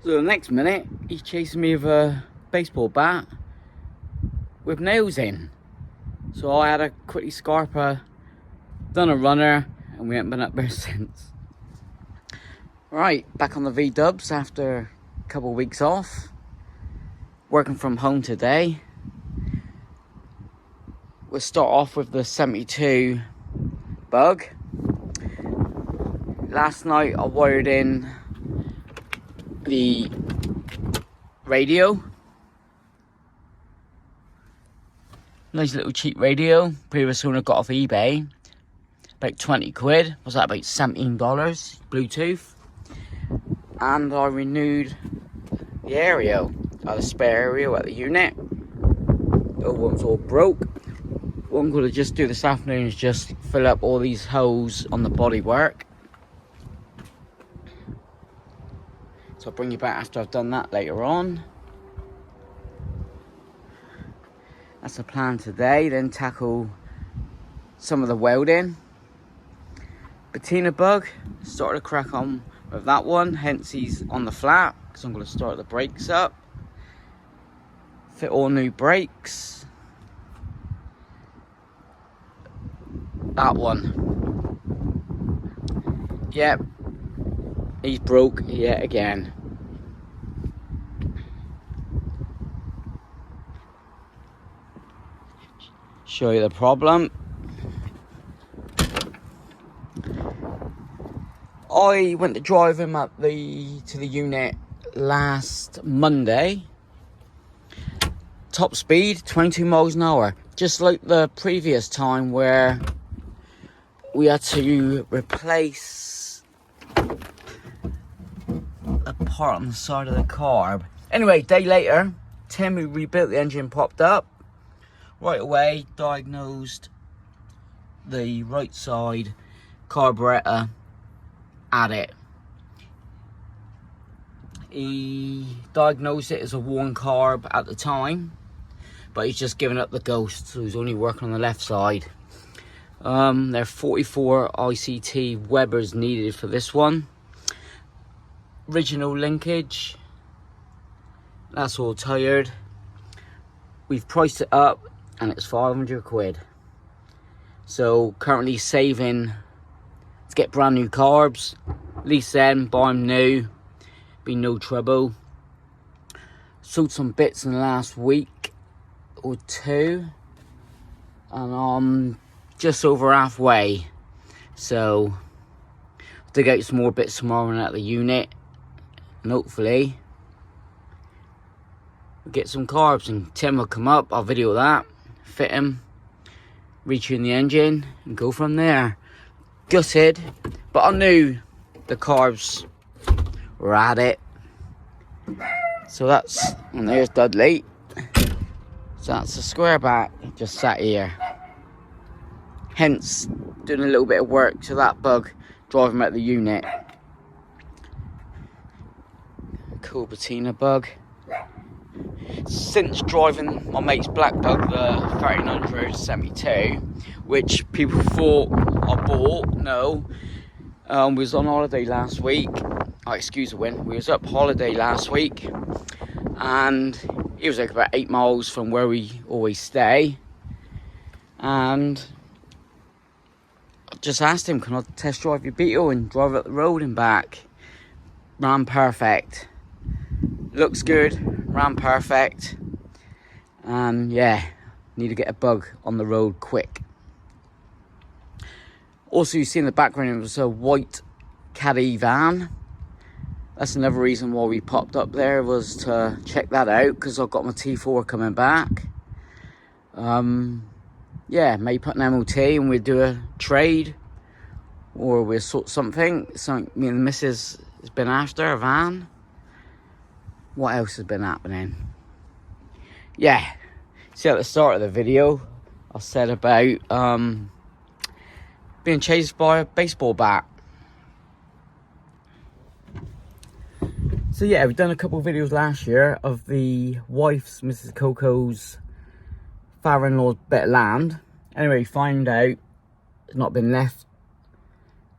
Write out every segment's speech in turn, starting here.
So the next minute, he's chasing me with a baseball bat with nails in. So I had to quickly scarp her, done a runner, and we haven't been up there since. Right, back on the V-dubs after a couple of weeks off. Working from home today. We'll start off with the 72 bug. Last night I wired in the radio. Nice little cheap radio. Previous owner got off eBay. About 20 quid. Was that about $17? Bluetooth. And I renewed the aerial. I had a spare aerial at the unit. The old one's all broke. What I'm going to just do this afternoon is just fill up all these holes on the bodywork. So I'll bring you back after I've done that later on. That's the plan today. Then tackle some of the welding. Patina bug. Started to crack on with that one. Hence he's on the flat. Because I'm going to start the brakes up. Fit all new brakes. That one. Yep. He's broke yet again. Show you the problem. I went to drive him to the unit last Monday. Top speed, 22 miles an hour. Just like the previous time where we had to replace a part on the side of the carb. Anyway, day later, Tim, who rebuilt the engine, popped up. Right away, diagnosed the right side carburetor at it. He diagnosed it as a worn carb at the time, but he's just given up the ghost, so he's only working on the left side. There are 44 ICT Webers needed for this one. Original linkage. That's all tired. We've priced it up and it's 500 quid. So currently saving to get brand new carbs. Lease them, buy them new. Be no trouble. Sold some bits in the last week or two. And I'm just over halfway. So I'll dig out some more bits tomorrow and at the unit. And hopefully we'll get some carbs and Tim will come up. I'll video that, fit him, retune the engine and go from there. Gutted, but I knew the carbs were at it. So that's, and there's Dudley. So that's the squareback just sat here. Hence doing a little bit of work to that bug, driving at the unit. Cool patina bug. Since driving my mate's black bug, the 3972, which people thought I bought, no. We was on holiday last week. Oh, excuse the wind. We was up holiday last week, and it was like about 8 miles from where we always stay. And I just asked him, can I test drive your Beetle and drive up the road and back? Ran perfect. Looks good, ran perfect, and yeah, need to get a bug on the road quick. Also, you see in the background, it was a white caddy van. That's another reason why we popped up there, was to check that out, because I've got my T4 coming back. Yeah, may put an MOT and we'll do a trade, or we'll sort something me and the missus has been after, a van. What else has been happening? Yeah, see at the start of the video, I said about being chased by a baseball bat. So yeah, we've done a couple of videos last year of the wife's, Mrs. Coco's, father-in-law's bit of land. Anyway, we find out it's not been left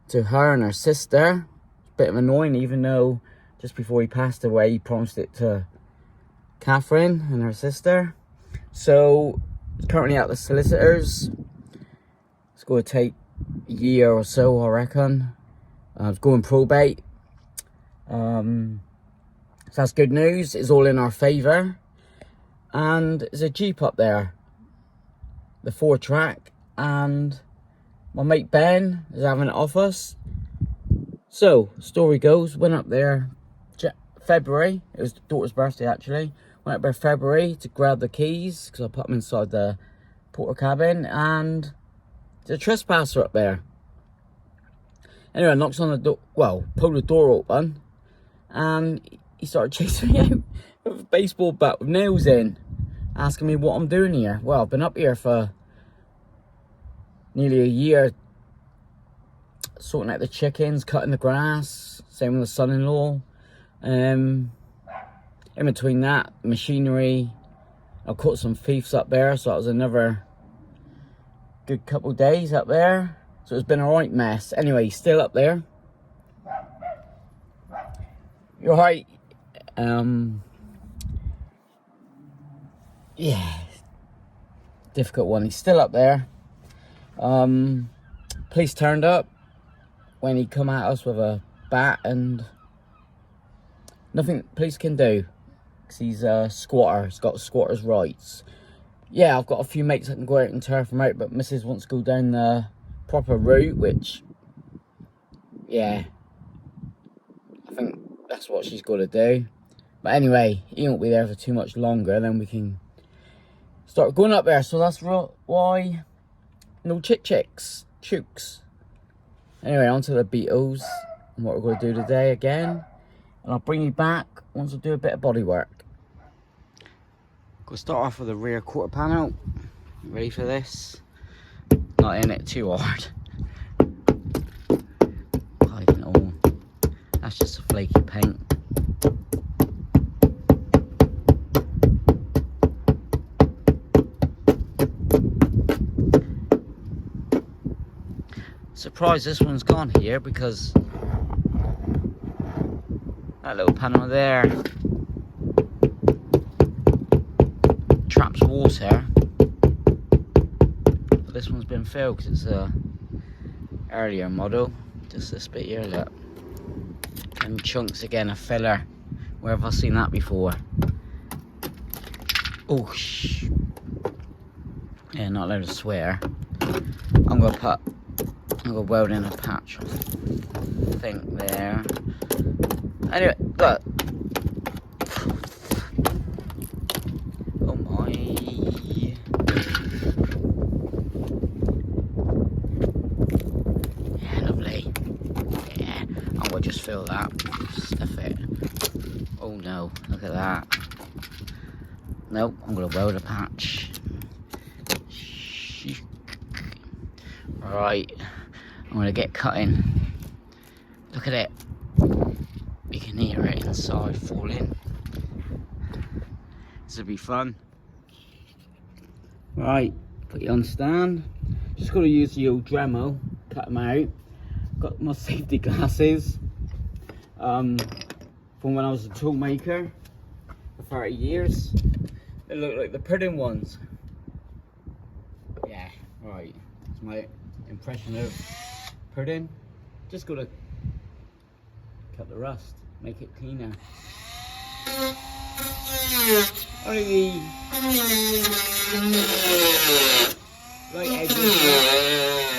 to her and her sister. It's a bit of annoying, even though just before he passed away, he promised it to Catherine and her sister. So it's currently at the solicitors. It's going to take a year or so, I reckon. It's going probate. So that's good news. It's all in our favour. And there's a Jeep up there, the 4-track, and my mate Ben is having it off us. So, story goes, went up there February, it was the daughter's birthday actually, went up there February to grab the keys, because I put them inside the porter cabin, and there's a trespasser up there. Anyway, I knocks on the door, well, pulled the door open, and he started chasing me out with a baseball bat with nails in, asking me what I'm doing here. Well, I've been up here for nearly a year, sorting out the chickens, cutting the grass, same with the son-in-law. In between that, machinery, I caught some thieves up there, so that was another good couple of days up there. So it's been a right mess. Anyway, still up there. You're right. Yeah, difficult one. He's still up there. Police turned up when he come at us with a bat, and nothing police can do, because he's a squatter. He's got squatter's rights. Yeah, I've got a few mates that can go out and turf him out, but Mrs. wants to go down the proper route, which, yeah, I think that's what she's got to do. But anyway, he won't be there for too much longer, then we can start going up there. So that's why no chooks. Anyway, on to the Beetles and what we're going to do today again. And I'll bring you back once I do a bit of bodywork. We'll start off with the rear quarter panel. You ready for this? Not in it too hard. Hiding it all. That's just a flaky paint. Surprised this one's gone here, because that little panel there traps water. But this one's been filled because it's a earlier model. Just this bit here, look. And chunks again, a filler. Where have I seen that before? Oh, shh. Yeah, not allowed to swear. I'm gonna weld in a patch, I think, there. Anyway, look. Oh my. Yeah, lovely. Yeah, I'm gonna just fill that. Stuff it. Oh no, look at that. Nope, I'm gonna weld a patch. Right. I'm going to get cutting. Look at it. You can hear it inside falling. This will be fun. Right, put you on stand. Just got to use the old Dremel, cut them out. Got my safety glasses from when I was a tool maker for 30 years. They look like the pudding ones. Yeah, right. That's my impression of pudding. Just gotta cut the rust, make it cleaner. Only right edges.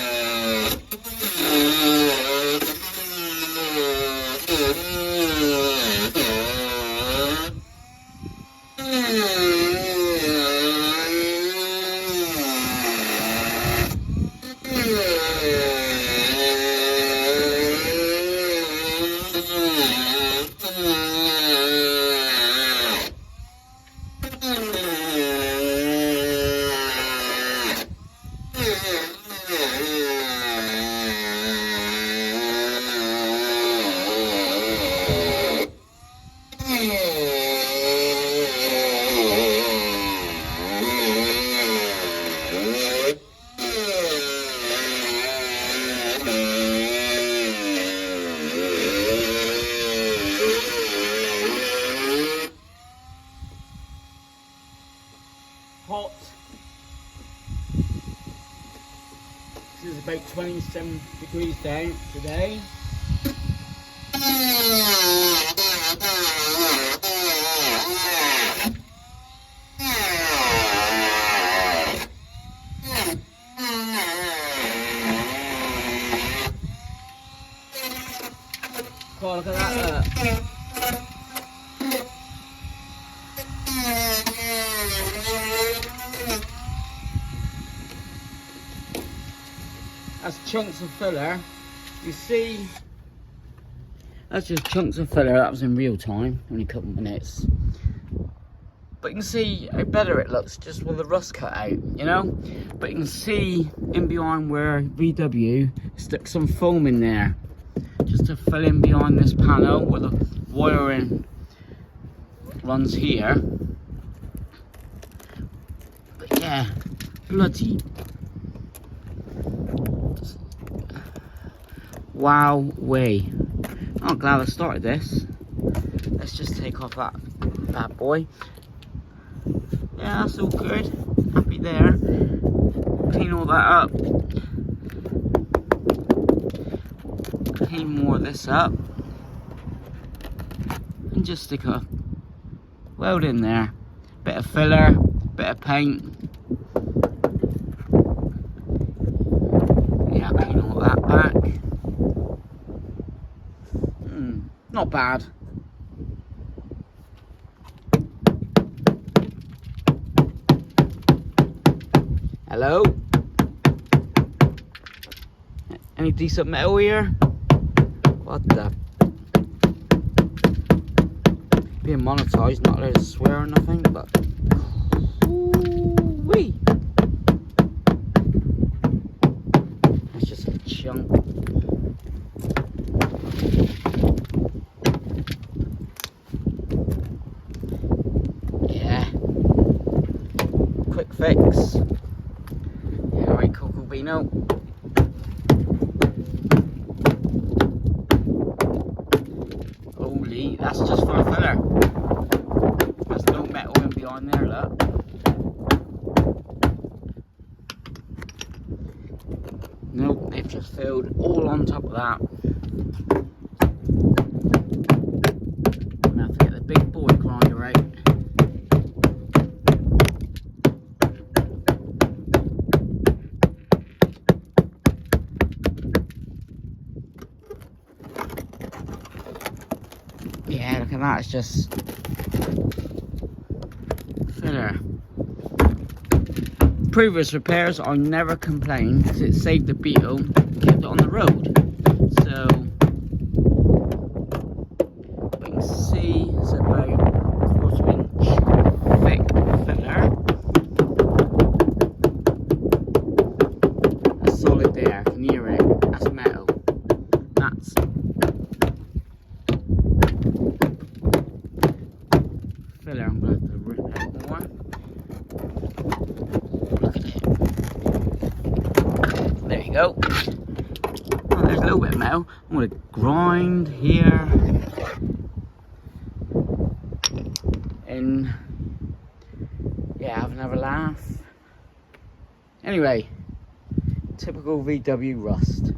about 27 degrees down today. Oh, look at that. That's chunks of filler. You see, that's just chunks of filler. That was in real time, only a couple minutes. But you can see how better it looks just with the rust cut out, you know? But you can see in behind where VW stuck some foam in there, just to fill in behind this panel where the wiring runs here. But yeah, bloody wow way. I'm glad I started this. Let's just take off that bad boy. Yeah, that's all good. Happy there. Clean all that up. Clean more of this up. And just stick a weld in there. Bit of filler, bit of paint. Yeah, clean all that back. Not bad. Hello? Any decent metal here? What the? Being monetized, not allowed to swear or nothing, but. Ooh-wee. That's just a chunk. Quick fix. Yeah, right, Coco Beano. Holy, that's just for a filler. There's no metal in behind there, look. Nope, they've just filled all on top of that. I'm gonna have to get the big boy grinder out. Yeah, look at that, it's just filler. Previous repairs, I never complained because it saved the Beetle, kept it on the road. So, we can see it's about a 1/4 inch thick filler. That's solid there, I can hear it, that's metal. That's filler, I'm going to have to rip out more. Look at it. There you go. Oh, there's a little bit of metal. I'm going to grind here. And yeah, have another laugh. Anyway, typical VW rust.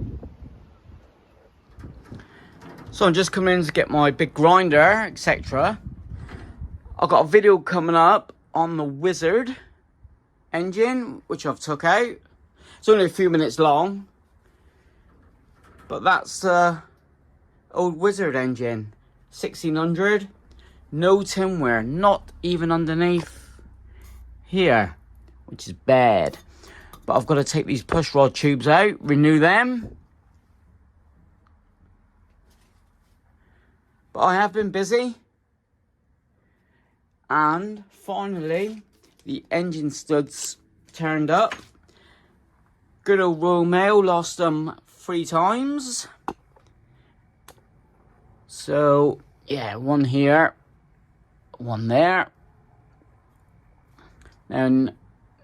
So I'm just coming in to get my big grinder, etc. I've got a video coming up on the Wizard engine, which I've took out. It's only a few minutes long, but that's the old Wizard engine, 1600, no tinware, not even underneath here, which is bad. But I've got to take these push rod tubes out, renew them. But I have been busy. And finally, the engine studs turned up. Good old Royal Mail, lost them 3 times. So, yeah, one here, one there. And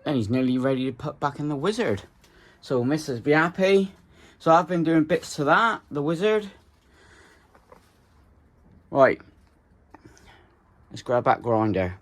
then he's nearly ready to put back in the Wizard. So, Mrs. be happy. So, I've been doing bits to that, the Wizard. Right. Let's grab that grinder.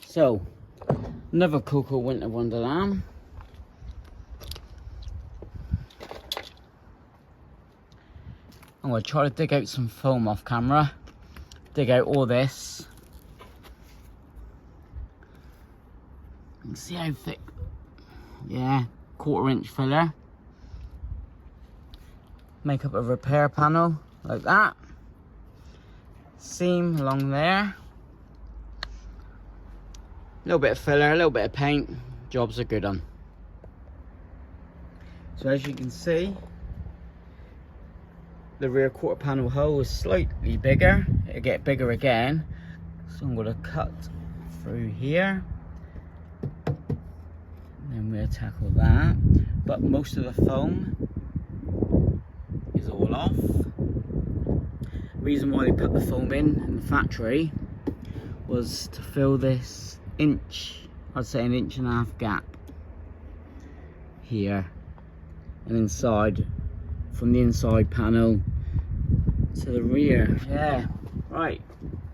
So, another Coco Winter Wonderland. I'm going to try to dig out some foam off camera. Dig out all this. You can see how thick. Yeah, 1/4 inch filler. Make up a repair panel like that. Seam along there. A little bit of filler, a little bit of paint. Jobs are good on. So as you can see, the rear 1/4 panel hole is slightly bigger. It'll get bigger again. So I'm going to cut through here. And then we'll tackle that. But most of the foam is all off. Reason why they put the foam in the factory was to fill this inch, I'd say 1.5 inch gap here and inside, from the inside panel to the rear. Yeah, right,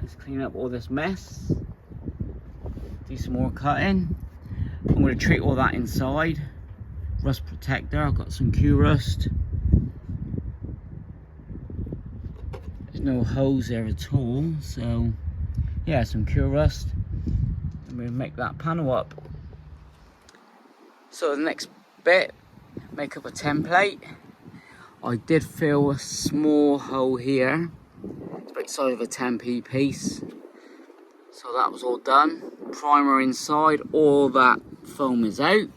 let's clean up all this mess, do some more cutting. I'm going to treat all that inside, rust protector. I've got some Q rust. There's no holes there at all, so yeah, some Q rust. And we'll make that panel up. So the next bit, make up a template. I did fill a small hole here. It's about the size of a 10p piece. So that was all done. Primer inside, all that foam is out.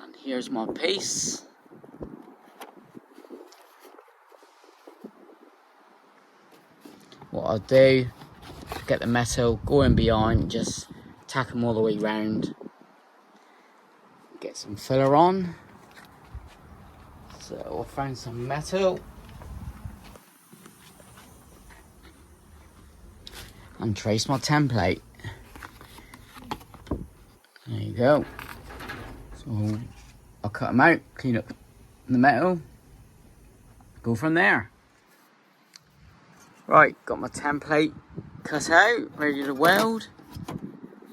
And here's my piece. What I'll do, get the metal, go in behind, just tack them all the way round. Get some filler on. So I'll find some metal. And trace my template. There you go. So I'll cut them out, clean up the metal, go from there. Right, got my template cut out, ready to weld.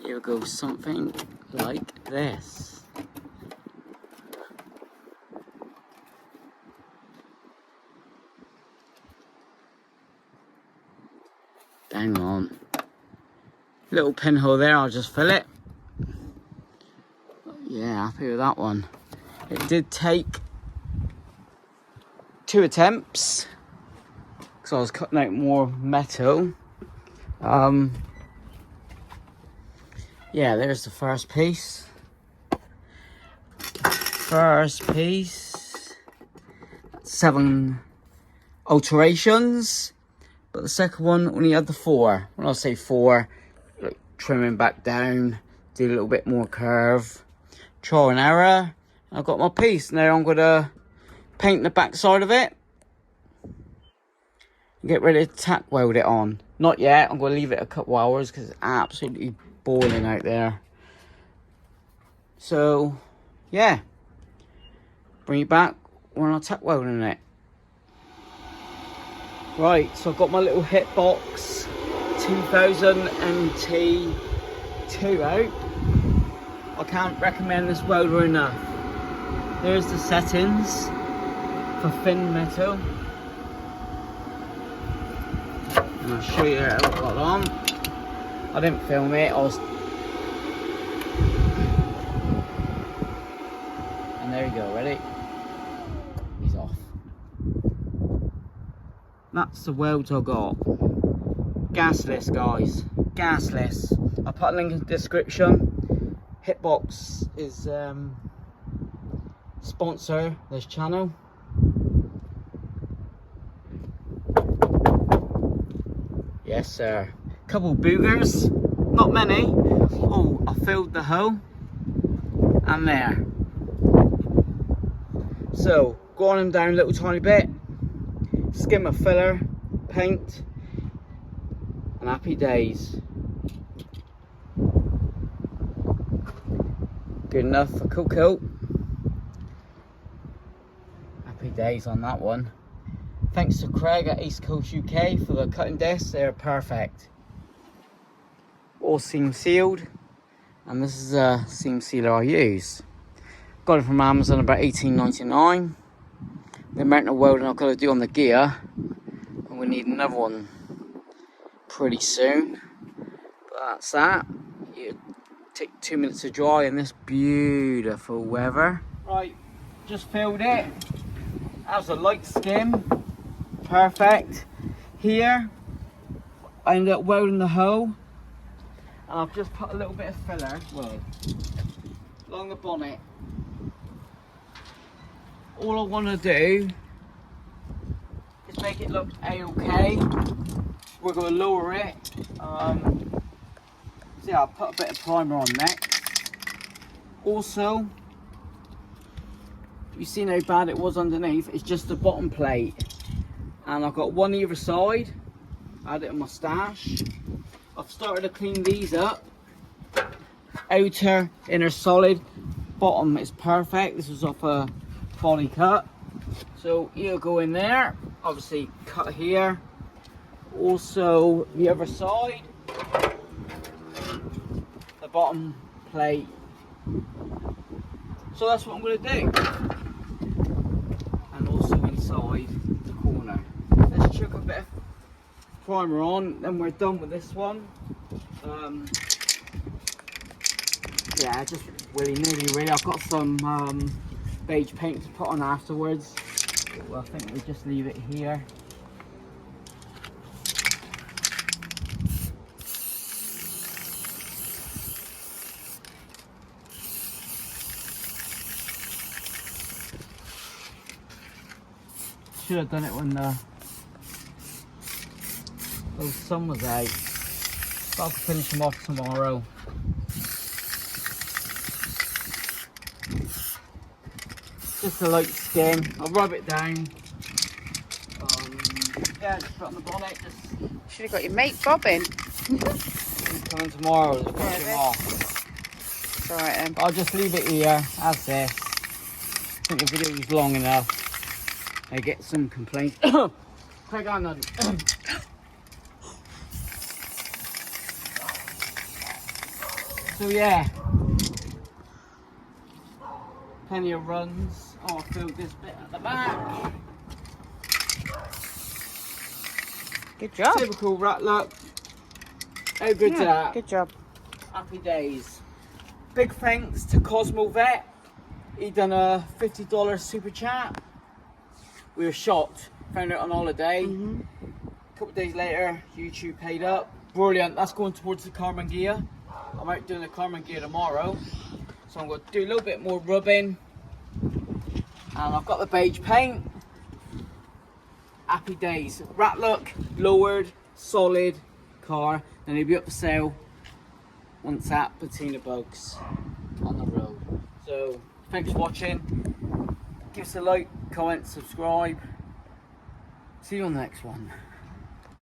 Here we go, something like this. Hang on. Little pinhole there, I'll just fill it. Yeah, happy with that one. It did take 2 attempts, because I was cutting out more metal. Yeah, there's the first piece. First piece. 7 alterations. But the second one only had the 4. When I say 4, like trimming back down, do a little bit more curve. Trial and error. I've got my piece. Now I'm gonna paint the back side of it. Get ready to tack weld it on. Not yet, I'm going to leave it a couple hours because it's absolutely boiling out there. So, yeah. Bring it back when I tack welding it. Right, so I've got my little hitbox 2000 MT2 out. I can't recommend this welder enough. There's the settings for thin metal. And I'll show you how it got on. I didn't film it, and there you go, ready? He's off. That's the welds I got. Gasless, guys. Gasless. I'll put a link in the description. Hitbox is sponsor this channel. Yes, sir. Couple boogers. Not many. Oh, I filled the hole. And there. So, go on them down a little tiny bit. Skim a filler. Paint. And happy days. Good enough for cocoa. Happy days on that one. Thanks to Craig at East Coast UK for the cutting discs. They're perfect. All seam sealed. And this is a seam sealer I use. Got it from Amazon about $18.99. The amount of welding I've got to do on the gear. And we need another one pretty soon. But that's that. You take 2 minutes to dry in this beautiful weather. Right, just filled it. That was a light skim. Perfect. Here, I ended up welding the hole. And I've just put a little bit of filler, well, along the bonnet. All I want to do is make it look A-okay. We're going to lower it. So yeah, I'll put a bit of primer on next. Also, you've seen how bad it was underneath. It's just the bottom plate. And I've got one either side. I had it in my stash. I've started to clean these up. Outer, inner solid. Bottom is perfect. This was off a body cut. So you'll go in there. Obviously cut here. Also the other side. The bottom plate. So that's what I'm going to do. And also inside the corner. Let's chuck a bit of primer on, then we're done with this one. Yeah, just willy-nilly really. I've got some beige paint to put on afterwards. Well, I think we just leave it here. Should have done it when the sun was out. But I can finish them off tomorrow. Just a light skim. I'll rub it down. Yeah, just put on the bonnet. Should have got your mate Bob in. He's coming tomorrow. Just finish him off. It's alright then. I'll just leave it here as this. I think the video was long enough. I get some complaints. Craig on. So yeah, plenty of runs. Oh, I filled this bit at the back. Good job. Typical rat luck. How good's that? Good job. Happy days. Big thanks to Cosmo Vet. He done a $50 super chat. We were shocked. Found out on holiday. A couple of days later, YouTube paid up. Brilliant. That's going towards the carbon gear. I'm out doing the carbon gear tomorrow. So I'm going to do a little bit more rubbing. And I've got the beige paint. Happy days. Rat look, lowered, solid car. Then he'll be up for sale once that patina bugs on the road. So thanks for watching. Give us a like, comment, subscribe. See you on the next one.